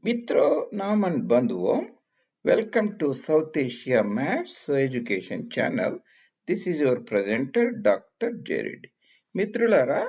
Mitro Naman Bandhuvo, welcome to South Asia Maps Education Channel. This is your presenter, Dr. Reddy. Mitrulara,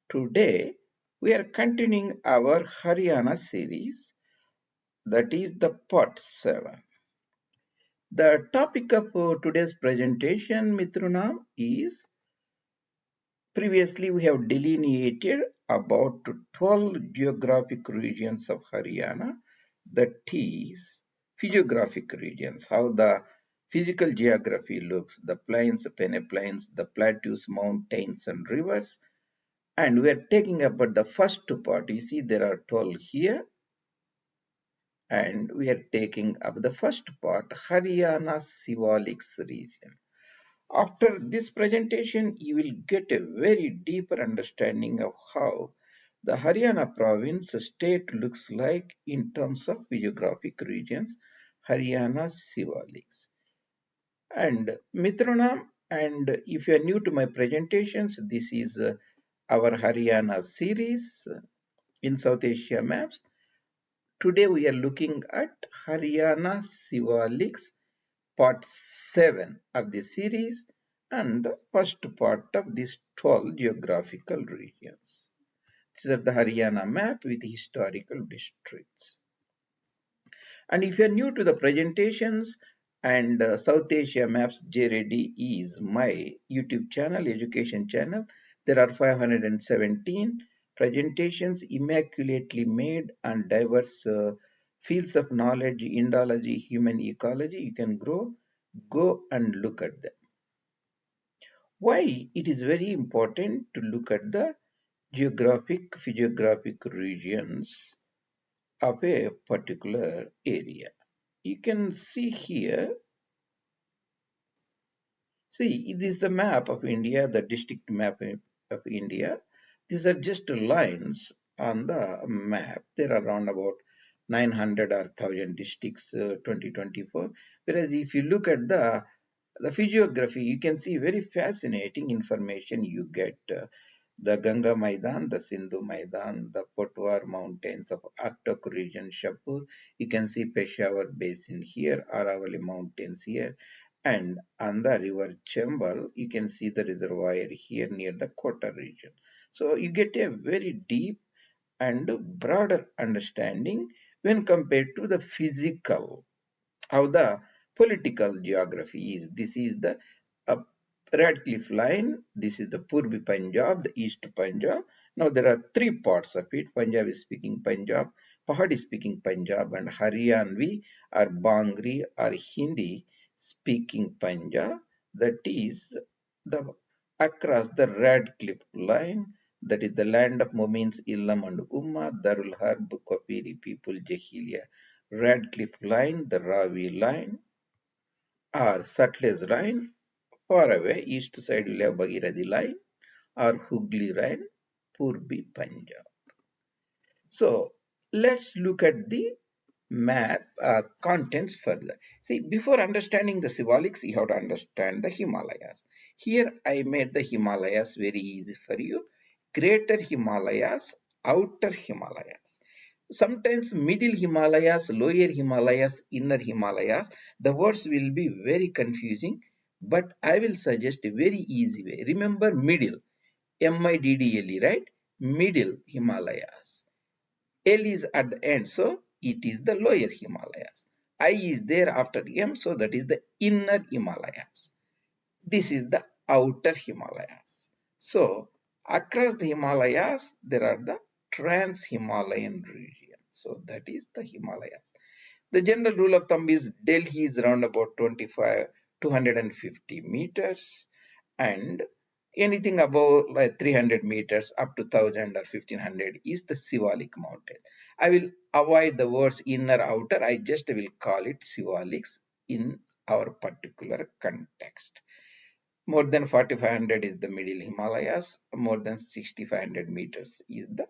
today we are continuing our Haryana series, that is the part 7. The topic of today's presentation, Mitrunam, is previously we have delineated about 12 geographic regions of Haryana, that is physiographic regions, how the physical geography looks, the plains, peneplains, the plateaus, mountains and rivers. And we are taking up the first part. You see there are 12 here, and we are taking up the first part, Haryana Shivaliks region. After this presentation, you will get a very deeper understanding of how the Haryana province state looks like in terms of geographic regions, Haryana Shivaliks. And Mitronam, and if you are new to my presentations, this is our Haryana series in South Asia maps. Today we are looking at Haryana Shivaliks part 7 of the series and the first part of these 12 geographical regions. These are the Haryana map with historical districts. And if you are new to the presentations, and South Asia Maps Reddy is my YouTube channel, education channel. There are 517 presentations immaculately made on diverse fields of knowledge, Indology, human ecology. You can go and look at them. Why it is very important to look at the physiographic regions of a particular area. You can see here, see this is the map of India, the district map of India. These are just lines on the map. There are around about 900 or 1000 districts 2024. Whereas if you look at the physiography, you can see very fascinating information you get. The Ganga Maidan, the Sindhu Maidan, the Potwar Mountains of Arctic region, Shapur. You can see Peshawar Basin here, Aravalli Mountains here, and on the river Chambal, you can see the reservoir here near the Kota region. So you get a very deep and broader understanding when compared to the physical, how the political geography is. This is the uh, Radcliffe line. This is the Purbi Punjab, the East Punjab. Now there are three parts of it. Punjab is speaking Punjab, Pahad is speaking Punjab, and Haryanvi or Bangri or Hindi speaking Punjab. That is the across the Radcliffe line. That is the land of Momins, Illam and Umma, Darul Harb, Kapiri people, Jahilia. Radcliffe line, the Ravi line, or Sutlej line. Far away, east side will have Bhagirathi line or Hooghly line, Purbi Punjab. So let's look at the map contents further. See, before understanding the Sivaliks, you have to understand the Himalayas. Here I made the Himalayas very easy for you. Greater Himalayas, outer Himalayas. Sometimes middle Himalayas, lower Himalayas, inner Himalayas, the words will be very confusing, but I will suggest a very easy way. Remember middle, M-I-D-D-L-E, right? Middle Himalayas. L is at the end, so it is the lower Himalayas. I is there after M, so that is the inner Himalayas. This is the outer Himalayas. So across the Himalayas, there are the trans-Himalayan region. So that is the Himalayas. The general rule of thumb is Delhi is around about 250 meters, and anything above like 300 meters up to 1000 or 1500 is the Sivalik mountains. I will avoid the words inner outer. I just will call it Sivaliks in our particular context. More than 4500 is the middle Himalayas, more than 6500 meters is the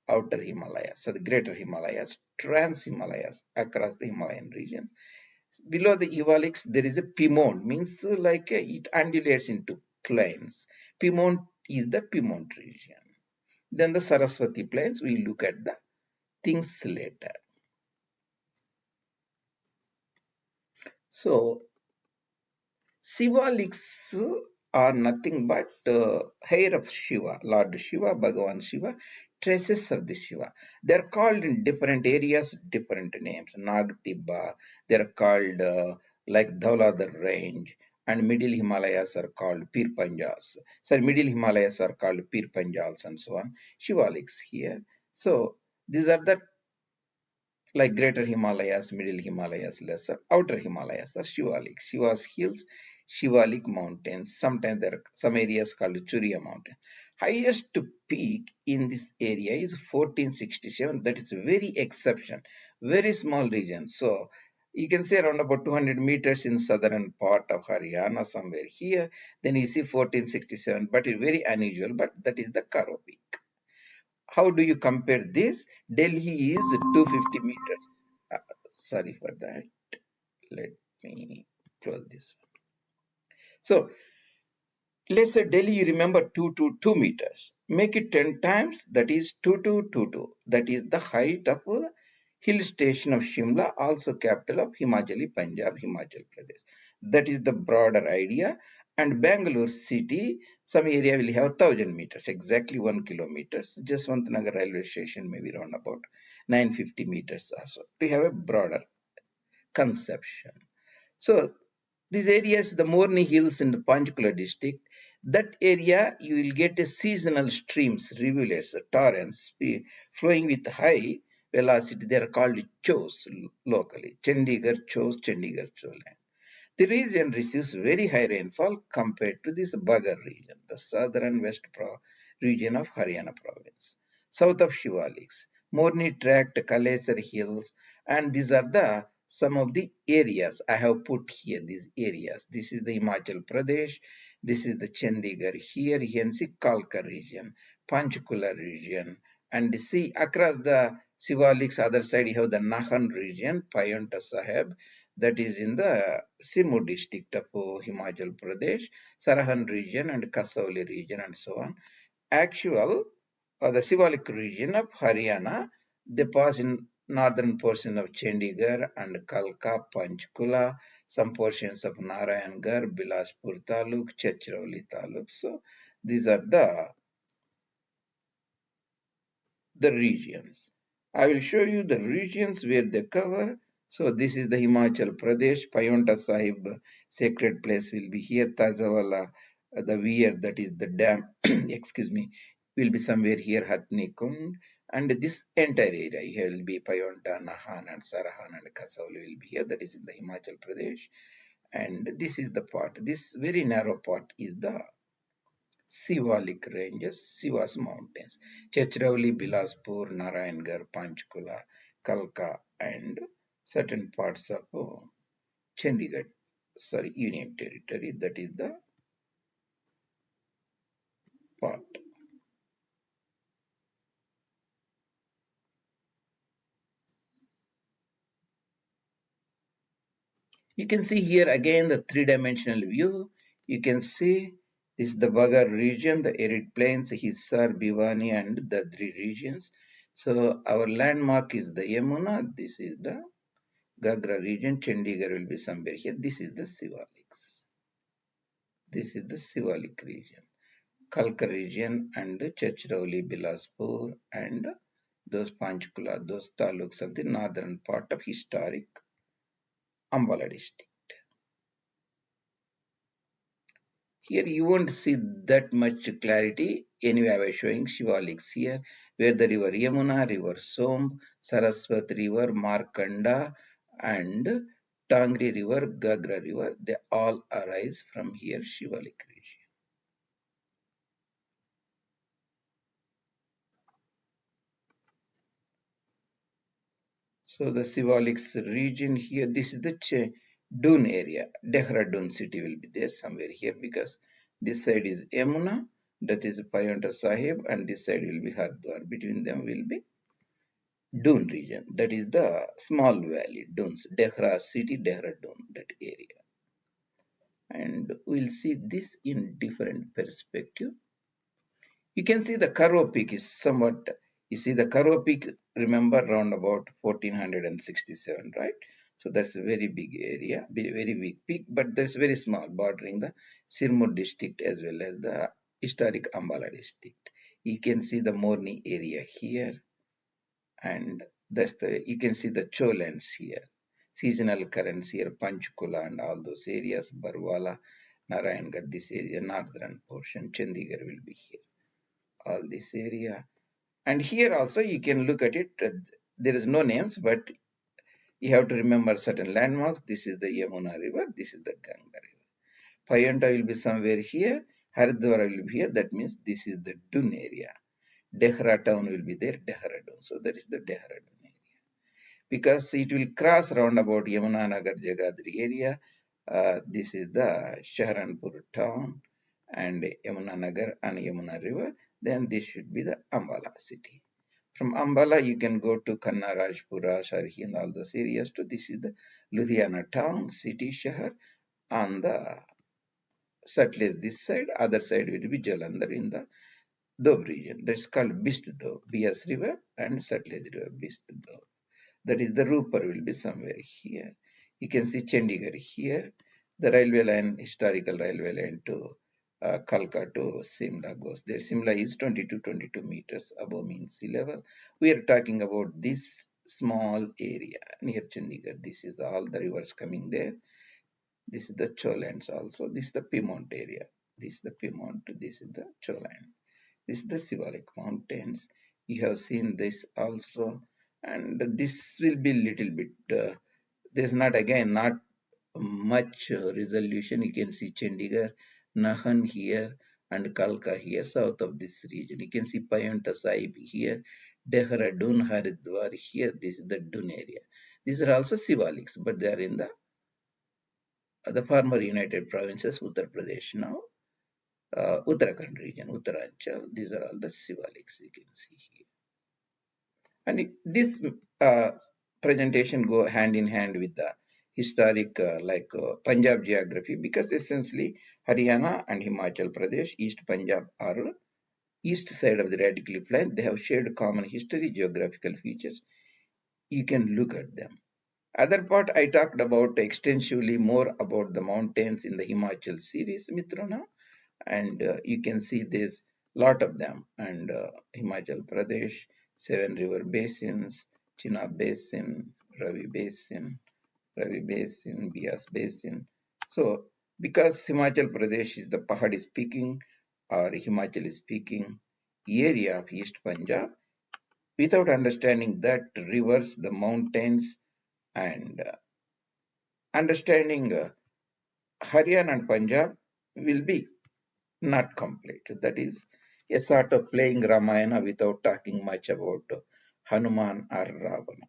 outer Himalayas. So the greater Himalayas, trans Himalayas across the Himalayan regions. Below the Sivaliks, there is a Piedmont, means like it undulates into plains. Piedmont is the Piedmont region. Then the Saraswati plains, we look at the things later. So Sivaliks are nothing but hair of Shiva, Lord Shiva, Bhagavan Shiva, traces of the Shiva. They are called in different areas, different names. Nagtibba, they are called like Dhauladhar range, and Middle Himalayas are called Pir Panjals. Sorry, Middle Himalayas are called Pir Panjals and so on. Shivaliks here. So these are the like Greater Himalayas, Middle Himalayas, Lesser, Outer Himalayas are Shivalik. Shiva's hills, Shivalik mountains. Sometimes there are some areas called Churiya mountain. Highest peak in this area is 1467. That is very exception, very small region. So you can say around about 200 meters in southern part of Haryana, somewhere here. Then you see 1467, but it's very unusual. But that is the Karo peak. How do you compare this? Delhi is 250 meters. Uh, Sorry for that. Let me close this one. So let's say Delhi, you remember 2 meters. Make it 10 times, that is 2222. That is the height of a hill station of Shimla, also capital of Himachali Punjab, Himachal Pradesh. That is the broader idea. And Bangalore city, some area will have 1000 meters, exactly 1 kilometer. Jaswantnagar railway station may be around about 950 meters or so. We have a broader conception. So these areas, the Morni Hills in the Panchkula district, that area you will get a seasonal streams, rivulets, torrents flowing with high velocity. They are called chos locally. Chandigarh chos, Chandigarh cholan. The region receives very high rainfall compared to this Bagar region, the southern west region of Haryana province. South of Shivaliks, Morni Tract, Kalesar Hills, and these are the some of the areas I have put here. These areas. This is the Himachal Pradesh. This is the Chandigarh. Here you can see Kalka region, Panchkula region, and see across the Sivaliks other side you have the Nahan region, Payonta Sahib, that is in the Simu district of Himachal Pradesh, Sarahan region and Kasauli region and so on. Actual, the Sivalik region of Haryana, they pass in northern portion of Chandigarh and Kalka, Panchkula, some portions of Narayangarh, Bilaspur Taluk, Chachrauli Taluk. So these are the regions. I will show you the regions where they cover. So this is the Himachal Pradesh, Payonta Sahib sacred place will be here. Tazawala, the weir, that is the dam, excuse me, will be somewhere here, Hatni Kund. And this entire area here will be Payonta, Nahan and Sarahan and Kasauli will be here. That is in the Himachal Pradesh. And this is the part. This very narrow part is the Sivalik ranges, Sivas mountains, Chachrauli, Bilaspur, Narayangarh, Panchkula, Kalka, and certain parts of Chandigarh, sorry, Union Territory. That is the part. You can see here again the three-dimensional view. You can see this is the Bagar region, the arid plains, Hisar, Bhiwani, and the three regions. So our landmark is the Yamuna. This is the Gagra region. Chandigarh will be somewhere here. This is the Sivaliks. This is the Sivalik region. Kalka region and Chachrauli, Bilaspur, and those Panchkula, those taluks of the northern part of historic Ambala district. Here you won't see that much clarity. Anyway, I was showing Shivaliks here, where the river Yamuna, river Somb, Saraswati river, Markanda, and Tangri river, Gagra river, they all arise from here, Shivalik region. So the Sivaliks region here, this is the Dun area. Dehradun city will be there somewhere here because this side is Yamuna, that is Payonta Sahib, and this side will be Hardwar. Between them will be Dun region, that is the small valley, Duns, Dehra city, Dehradun, that area. And we'll see this in different perspective. You can see the Karo peak is somewhat, you see the Karo peak, remember around about 1467, right? So that's a very big area, very big peak, but that's very small, bordering the Sirmur district as well as the historic Ambala district. You can see the Morni area here, and you can see the Cholans here, seasonal currents here, Panchkula and all those areas, Barwala, Narayangarh, this area, northern portion, Chandigarh will be here, all this area. And here also you can look at it, there is no names, but you have to remember certain landmarks. This is the Yamuna river, this is the Ganga river. Payanta will be somewhere here, Haridwar will be here, that means this is the Dun area. Dehra town will be there, Dehradun. So that is the Dehradun area. Because it will cross round about Yamuna Nagar Jagadri area. This is the Shaharanpur town and Yamuna Nagar and Yamuna river. Then this should be the Ambala city. From Ambala, you can go to Kanna, Rajpura, Sharhi, and all those areas. To this is the Ludhiana town, city, Shahar, on the Sutlej this side. Other side will be Jalandhar in the Doab region. That's called Bist Doab, Bias River and Sutlej River, Bist Doab. That is the Rupar will be somewhere here. You can see Chandigarh here. The railway line, historical railway line to Kalka to Simla goes there. Simla is 22 meters above mean sea level. We are talking about this small area near Chandigarh. This is all the rivers coming there. This is the Cholans also. This is the Piedmont area. This is the Piedmont. This is the Cholan. This is the Sivalik mountains. You have seen this also. And this will be little bit, there's not again, not much resolution. You can see Chandigarh, Nahan here, and Kalka here, south of this region. You can see Payanta Sahib here, Dehradun, Haridwar here. This is the Dun area. These are also Sivaliks, but they are in the former United Provinces, Uttar Pradesh now, Uttarakhand region, Uttaranchal. These are all the Sivaliks you can see here. And this presentation go hand in hand with the historic Punjab geography, because essentially Haryana and Himachal Pradesh, East Punjab are east side of the Reddy Cliff line. They have shared common history, geographical features. You can look at them. Other part I talked about extensively more about the mountains in the Himachal series, Mitrana, and you can see there's lot of them. And Himachal Pradesh, seven river basins, Chenab Basin, Ravi Basin, Bias Basin. So because Himachal Pradesh is the Pahadi speaking or Himachal speaking area of East Punjab, without understanding that rivers, the mountains, and understanding Haryana and Punjab will be not complete. That is a sort of playing Ramayana without talking much about Hanuman or Ravana.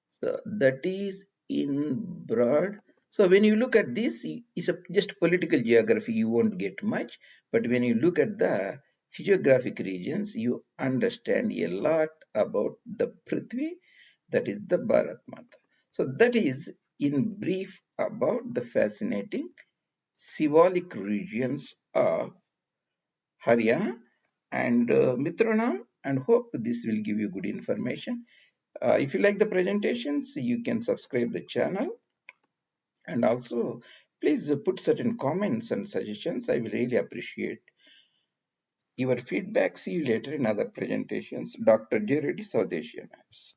So that is in broad. So when you look at this, it's just political geography, you won't get much. But when you look at the physiographic regions, you understand a lot about the Prithvi, that is the Bharat Mata. So that is in brief about the fascinating Sivalik regions of Haryana and Mitranam, and hope this will give you good information. If you like the presentations, you can subscribe the channel, and also please put certain comments and suggestions. I will really appreciate your feedback. See you later in other presentations. Dr. J. Reddy, South Asian Maps.